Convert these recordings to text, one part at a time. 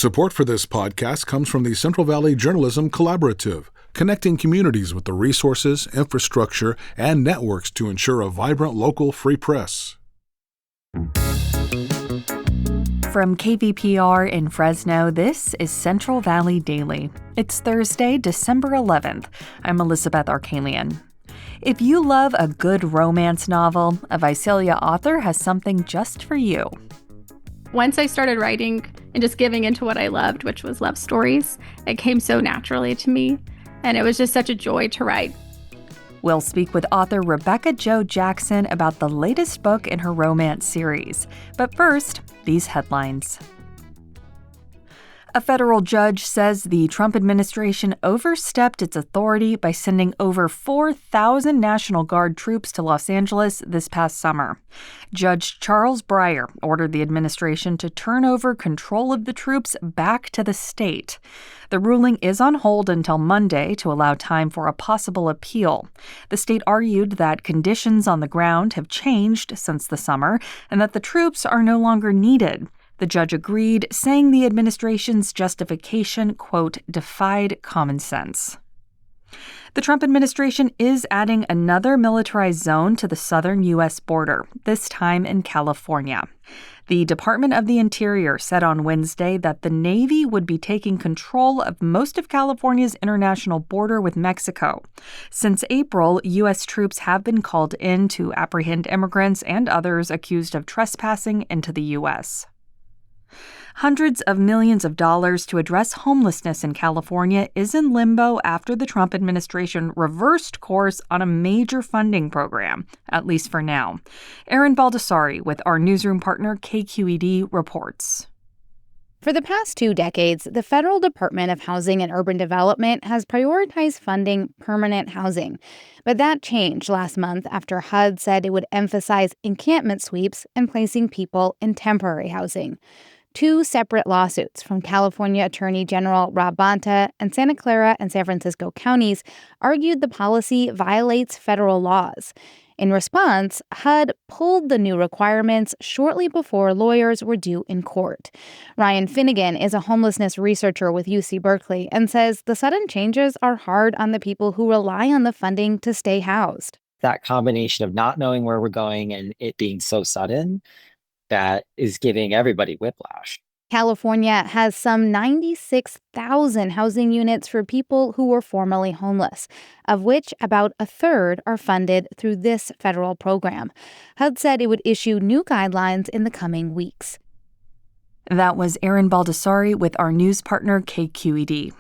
Support for this podcast comes from the Central Valley Journalism Collaborative, connecting communities with the resources, infrastructure, and networks to ensure a vibrant local free press. From KVPR in Fresno, this is Central Valley Daily. It's Thursday, December 11th. I'm Elizabeth Arkalian. If you love a good romance novel, a Visalia author has something just for you. Once I started writing and just giving into what I loved, which was love stories, it came so naturally to me, and it was just such a joy to write. We'll speak with author Rebecca Jo Jackson about the latest book in her romance series. But first, these headlines. A federal judge says the Trump administration overstepped its authority by sending over 4,000 National Guard troops to Los Angeles this past summer. Judge Charles Breyer ordered the administration to turn over control of the troops back to the state. The ruling is on hold until Monday to allow time for a possible appeal. The state argued that conditions on the ground have changed since the summer and that the troops are no longer needed. The judge agreed, saying the administration's justification, quote, defied common sense. The Trump administration is adding another militarized zone to the southern U.S. border, this time in California. The Department of the Interior said on Wednesday that the Navy would be taking control of most of California's international border with Mexico. Since April, U.S. troops have been called in to apprehend immigrants and others accused of trespassing into the U.S. Hundreds of millions of dollars to address homelessness in California is in limbo after the Trump administration reversed course on a major funding program, at least for now. Erin Baldessari with our newsroom partner KQED reports. For the past 2 decades, the Federal Department of Housing and Urban Development has prioritized funding permanent housing. But that changed last month after HUD said it would emphasize encampment sweeps and placing people in temporary housing. 2 separate lawsuits from California Attorney General Rob Bonta and Santa Clara and San Francisco counties argued the policy violates federal laws. In response, HUD pulled the new requirements shortly before lawyers were due in court. Ryan Finnegan is a homelessness researcher with UC Berkeley and says the sudden changes are hard on the people who rely on the funding to stay housed. That combination of not knowing where we're going and it being so sudden, that is giving everybody whiplash. California has some 96,000 housing units for people who were formerly homeless, of which about a third are funded through this federal program. HUD said it would issue new guidelines in the coming weeks. That was Erin Baldessari with our news partner KQED.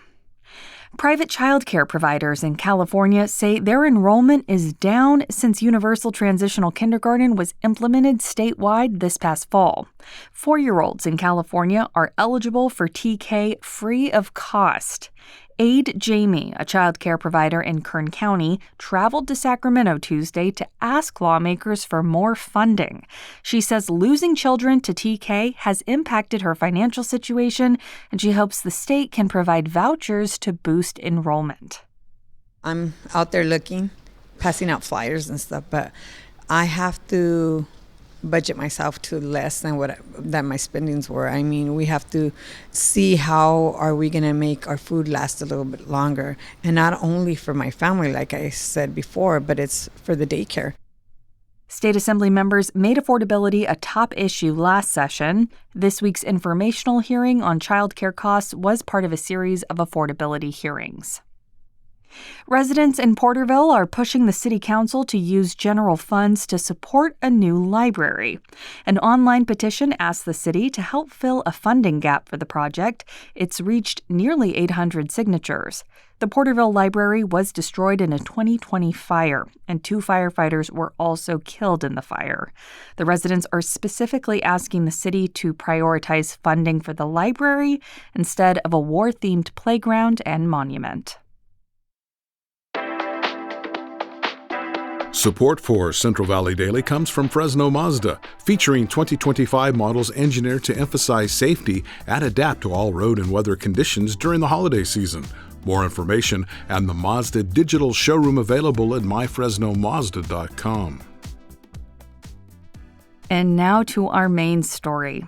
Private childcare providers in California say their enrollment is down since Universal Transitional Kindergarten was implemented statewide this past fall. 4-year-olds in California are eligible for TK free of cost. Aide Jamie, a childcare provider in Kern County, traveled to Sacramento Tuesday to ask lawmakers for more funding. She says losing children to TK has impacted her financial situation, and she hopes the state can provide vouchers to boost enrollment. I'm out there looking, passing out flyers and stuff, but I have to budget myself to less than that my spendings were. I mean, we have to see how are we going to make our food last a little bit longer, and not only for my family, like I said before, but it's for the daycare. State Assembly members made affordability a top issue last session. This week's informational hearing on childcare costs was part of a series of affordability hearings. Residents in Porterville are pushing the city council to use general funds to support a new library. An online petition asks the city to help fill a funding gap for the project. It's reached nearly 800 signatures. The Porterville Library was destroyed in a 2020 fire, and 2 firefighters were also killed in the fire. The residents are specifically asking the city to prioritize funding for the library instead of a war-themed playground and monument. Support for Central Valley Daily comes from Fresno Mazda, featuring 2025 models engineered to emphasize safety and adapt to all road and weather conditions during the holiday season. More information and the Mazda digital showroom available at myfresnomazda.com. And now to our main story.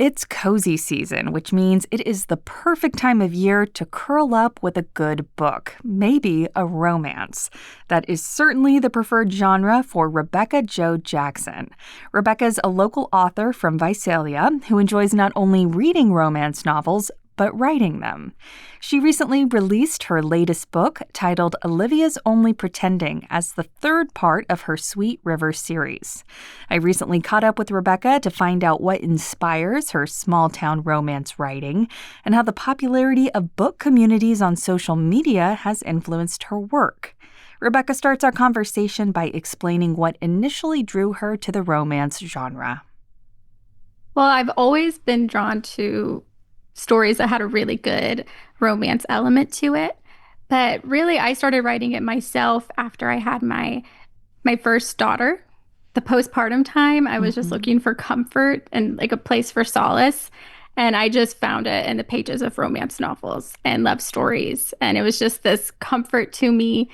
It's cozy season, which means it is the perfect time of year to curl up with a good book, maybe a romance. That is certainly the preferred genre for Rebecca Jo Jackson. Rebecca's a local author from Visalia who enjoys not only reading romance novels, but writing them. She recently released her latest book titled Olivia's Only Pretending as the third part of her Sweet River series. I recently caught up with Rebecca to find out what inspires her small-town romance writing and how the popularity of book communities on social media has influenced her work. Rebecca starts our conversation by explaining what initially drew her to the romance genre. Well, I've always been drawn to stories that had a really good romance element to it. But really, I started writing it myself after I had my first daughter. The postpartum time, I was just looking for comfort and like a place for solace. And I just found it in the pages of romance novels and love stories. And it was just this comfort to me.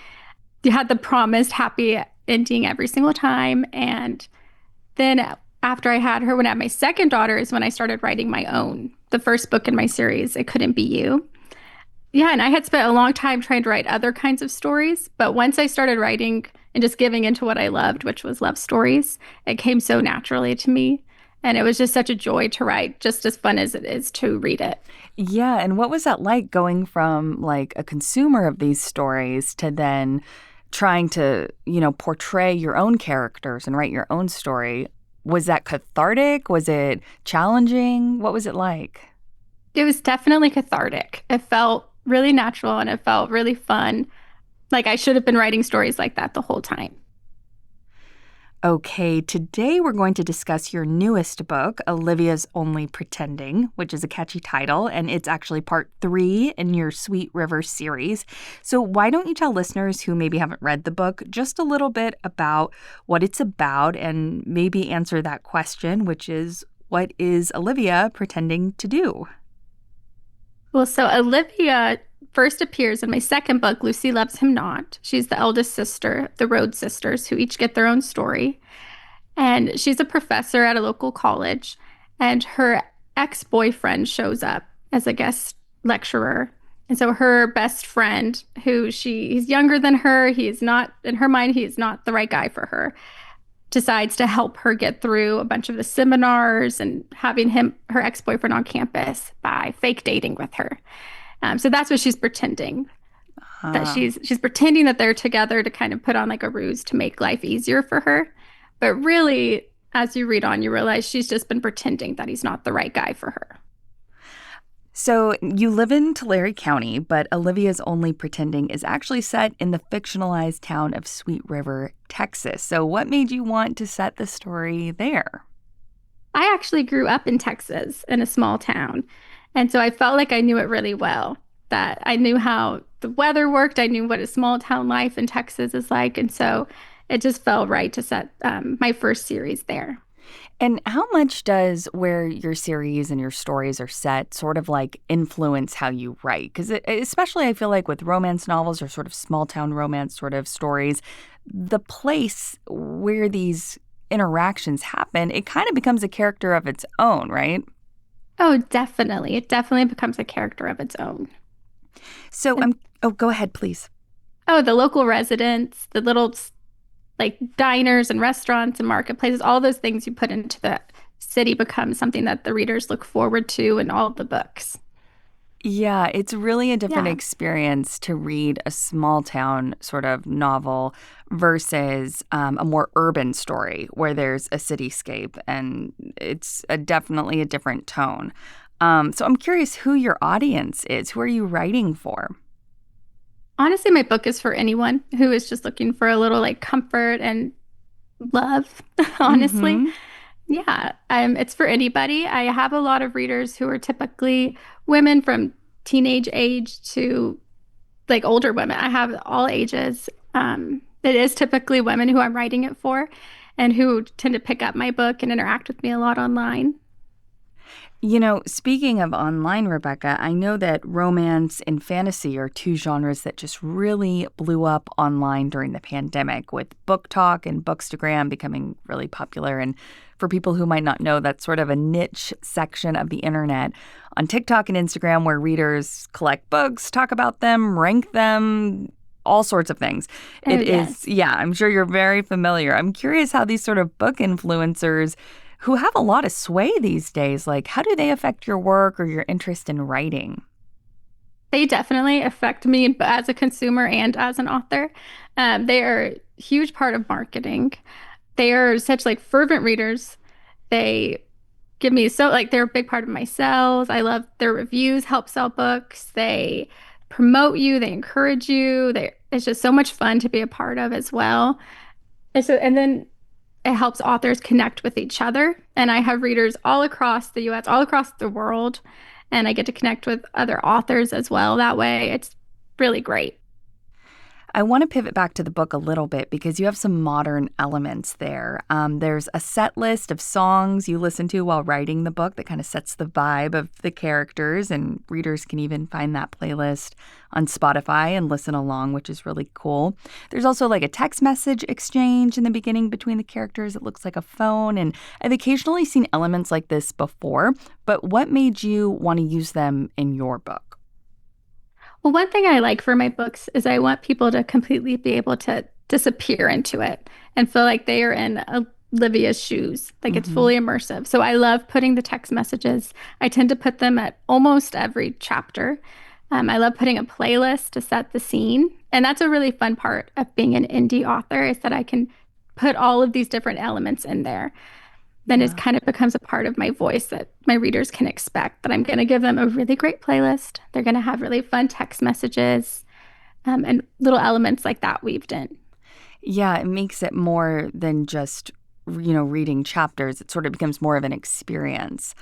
You had the promised happy ending every single time. And then after I had her, when I had my second daughter, is when I started writing my own. The first book in my series, It Couldn't Be You. Yeah, and I had spent a long time trying to write other kinds of stories, but once I started writing and just giving into what I loved, which was love stories, it came so naturally to me. And it was just such a joy to write, just as fun as it is to read it. Yeah, and what was that like going from like a consumer of these stories to then trying to, portray your own characters and write your own story? Was that cathartic? Was it challenging? What was it like? It was definitely cathartic. It felt really natural and it felt really fun. Like I should have been writing stories like that the whole time. Okay, today we're going to discuss your newest book, Olivia's Only Pretending, which is a catchy title, and it's actually part 3 in your Sweet River series. So why don't you tell listeners who maybe haven't read the book just a little bit about what it's about and maybe answer that question, which is, what is Olivia pretending to do? Well, so Olivia first appears in my second book, Lucy Loves Him Not. She's the eldest sister, the Rhodes sisters, who each get their own story. And she's a professor at a local college. And her ex-boyfriend shows up as a guest lecturer. And so her best friend, he's younger than her, in her mind, he is not the right guy for her, decides to help her get through a bunch of the seminars and having her ex-boyfriend on campus by fake dating with her. So that's what she's pretending. That she's pretending that they're together to kind of put on like a ruse to make life easier for her. But really, as you read on, you realize she's just been pretending that he's not the right guy for her. So you live in Tulare County, but Olivia's Only Pretending is actually set in the fictionalized town of Sweet River, Texas. So what made you want to set the story there? I actually grew up in Texas in a small town. And so I felt like I knew it really well, that I knew how the weather worked. I knew what a small town life in Texas is like. And so it just felt right to set my first series there. And how much does where your series and your stories are set sort of like influence how you write? Because especially I feel like with romance novels or sort of small town romance sort of stories, the place where these interactions happen, it kind of becomes a character of its own, right? Oh, definitely. It definitely becomes a character of its own. So, go ahead, please. Oh, the local residents, the little like diners and restaurants and marketplaces, all those things you put into the city become something that the readers look forward to in all of the books. Yeah, it's really a different experience to read a small town sort of novel versus a more urban story where there's a cityscape, and it's definitely a different tone. So I'm curious who your audience is. Who are you writing for? Honestly, my book is for anyone who is just looking for a little like comfort and love, honestly. Mm-hmm. Yeah, it's for anybody. I have a lot of readers who are typically women from teenage age to like older women. I have all ages. It is typically women who I'm writing it for and who tend to pick up my book and interact with me a lot online. You know, speaking of online, Rebecca, I know that romance and fantasy are two genres that just really blew up online during the pandemic, with Book Talk and Bookstagram becoming really popular. And for people who might not know, that's sort of a niche section of the internet on TikTok and Instagram where readers collect books, talk about them, rank them, all sorts of things. I'm sure you're very familiar. I'm curious how these sort of book influencers who have a lot of sway these days, like, how do they affect your work or your interest in writing? They definitely affect me as a consumer and as an author. They are a huge part of marketing. They are such fervent readers. They give me they're a big part of my sales. I love their reviews, help sell books. They promote you. They encourage you. It's just so much fun to be a part of as well. And then it helps authors connect with each other. And I have readers all across the US, all across the world, and I get to connect with other authors as well that way. It's really great. I want to pivot back to the book a little bit because you have some modern elements there. There's a set list of songs you listen to while writing the book that kind of sets the vibe of the characters, and readers can even find that playlist on Spotify and listen along, which is really cool. There's also a text message exchange in the beginning between the characters. It looks like a phone, and I've occasionally seen elements like this before, but what made you want to use them in your book? Well, one thing I like for my books is I want people to completely be able to disappear into it and feel like they are in Olivia's shoes, it's fully immersive. So I love putting the text messages. I tend to put them at almost every chapter. I love putting a playlist to set the scene. And that's a really fun part of being an indie author, is that I can put all of these different elements in there. Then it kind of becomes a part of my voice that my readers can expect, that I'm going to give them a really great playlist. They're going to have really fun text messages and little elements like that weaved in. Yeah, it makes it more than just, reading chapters. It sort of becomes more of an experience.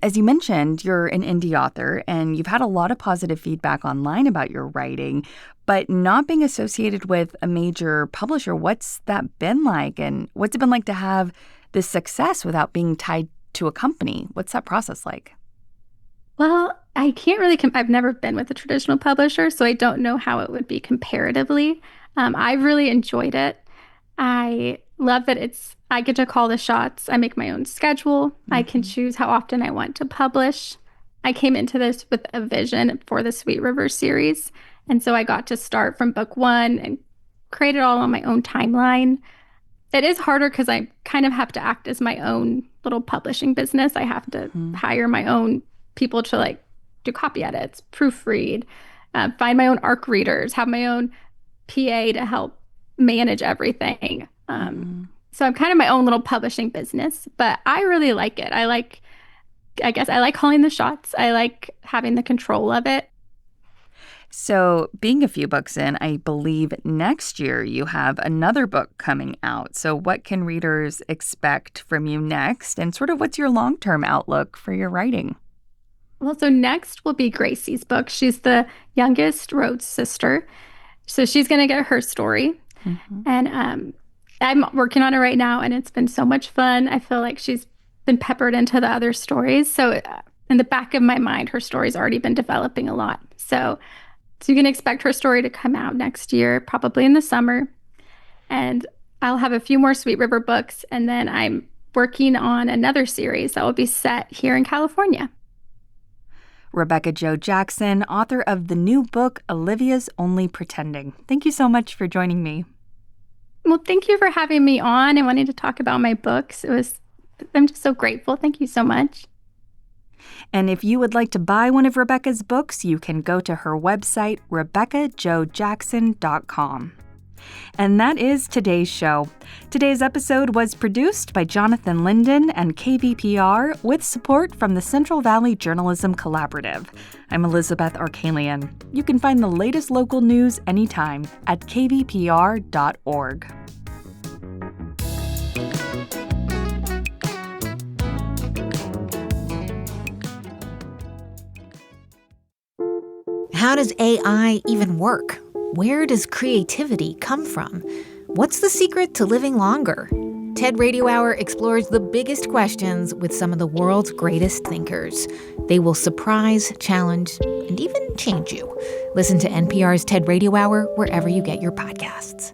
As you mentioned, you're an indie author and you've had a lot of positive feedback online about your writing, but not being associated with a major publisher, what's that been like? And what's it been like to have this success without being tied to a company? What's that process like? Well, I can't really, I've never been with a traditional publisher, so I don't know how it would be comparatively. I've really enjoyed it. I love that I get to call the shots. I make my own schedule. I can choose how often I want to publish. I came into this with a vision for the Sweet River series. And so I got to start from book 1 and create it all on my own timeline. It is harder because I kind of have to act as my own little publishing business. I have to hire my own people to do copy edits, proofread, find my own ARC readers, have my own PA to help manage everything. So I'm kind of my own little publishing business, but I really like it. I like calling the shots. I like having the control of it. So being a few books in, I believe next year you have another book coming out. So what can readers expect from you next? And sort of what's your long-term outlook for your writing? Well, so next will be Gracie's book. She's the youngest Rhodes sister. So she's going to get her story. And I'm working on it right now, and it's been so much fun. I feel like she's been peppered into the other stories. So in the back of my mind, her story's already been developing a lot. So you can expect her story to come out next year, probably in the summer. And I'll have a few more Sweet River books. And then I'm working on another series that will be set here in California. Rebecca Jo Jackson, author of the new book, Olivia's Only Pretending. Thank you so much for joining me. Well, thank you for having me on and wanting to talk about my books. I'm just so grateful. Thank you so much. And if you would like to buy one of Rebecca's books, you can go to her website, RebeccaJoJackson.com. And that is today's show. Today's episode was produced by Jonathan Linden and KVPR with support from the Central Valley Journalism Collaborative. I'm Elizabeth Arkalian. You can find the latest local news anytime at kvpr.org. How does AI even work? Where does creativity come from? What's the secret to living longer? TED Radio Hour explores the biggest questions with some of the world's greatest thinkers. They will surprise, challenge, and even change you. Listen to NPR's TED Radio Hour wherever you get your podcasts.